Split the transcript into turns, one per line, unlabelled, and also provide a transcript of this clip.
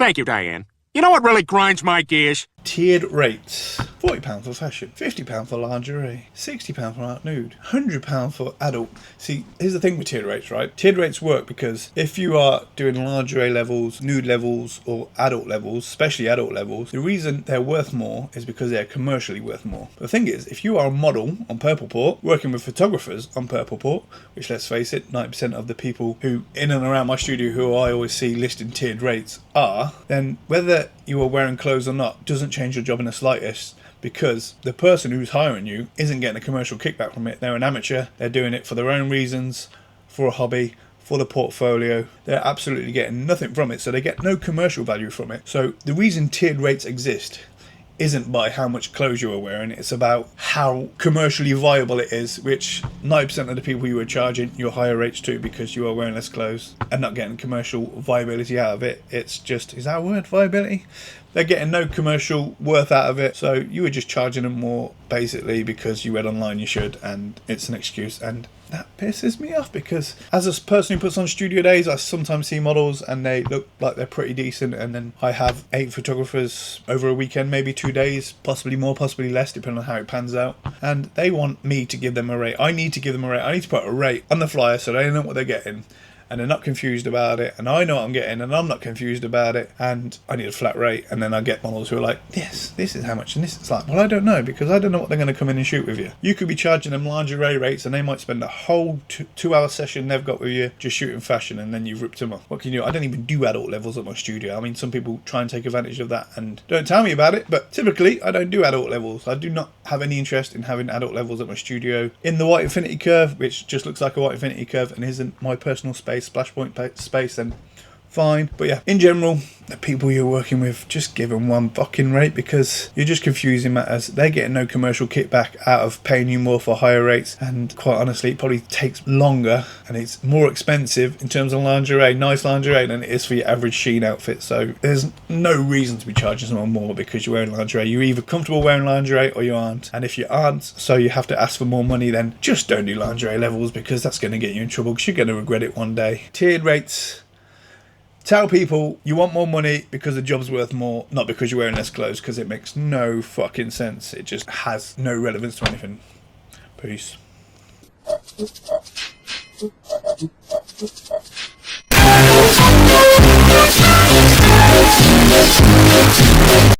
Thank you, Diane. You know what really grinds my gears?
Tiered rates. £40 for fashion, £50 for lingerie, £60 for art nude, £100 for adult. See, here's the thing with tiered rates, right? Tiered rates work because if you are doing lingerie levels, nude levels, or adult levels, especially adult levels, the reason they're worth more is because they're commercially worth more. The thing is, if you are a model on Purpleport, working with photographers on Purpleport, which let's face it, 90% of the people who in and around my studio who I always see listed tiered rates are, then whether you are wearing clothes or not doesn't change your job in the slightest, because the person who's hiring you isn't getting a commercial kickback from it. They're an amateur, they're doing it for their own reasons, for a hobby, for the portfolio. They're absolutely getting nothing from it, so they get no commercial value from it. So the reason tiered rates exist isn't by how much clothes you are wearing, it's about how commercially viable it is, which 90% of the people you are charging your higher rates to because you are wearing less clothes and not getting commercial viability out of it. It's just, is that a word, viability? They're getting no commercial worth out of it, so you were just charging them more basically because you read online you should, and it's an excuse, and that pisses me off because as a person who puts on studio days, I sometimes see models and they look like they're pretty decent, and then I have 8 photographers over a weekend, maybe 2 days, possibly more, possibly less, depending on how it pans out, and they want me to give them a rate. I need to give them a rate. I need to put a rate on the flyer so they know what they're getting, and they're not confused about it, and I know what I'm getting and I'm not confused about it, and I need a flat rate. And then I get models who are like, this is how much, and this is like, well, I don't know, because I don't know what they're going to come in and shoot with you. You could be charging them lingerie rates and they might spend a whole 2-hour session they've got with you just shooting fashion, and then you've ripped them off. What can you do? I don't even do adult levels at my studio. I mean, some people try and take advantage of that and don't tell me about it, but typically I don't do adult levels. I do not have any interest in having adult levels at my studio. In the white infinity curve, which just looks like a white infinity curve and isn't my personal space, splashpoint space, then fine. But yeah, in general, the people you're working with, just give them one fucking rate, because you're just confusing matters. They're getting no commercial kickback out of paying you more for higher rates, and quite honestly it probably takes longer and it's more expensive in terms of lingerie, nice lingerie, than it is for your average Shein outfit. So there's no reason to be charging someone more because you're wearing lingerie. You're either comfortable wearing lingerie or you aren't, and if you aren't, so you have to ask for more money, then just don't do lingerie levels, because that's going to get you in trouble, because you're going to regret it one day. Tiered rates. Tell people you want more money because the job's worth more, not because you're wearing less clothes, because it makes no fucking sense. It just has no relevance to anything. Peace.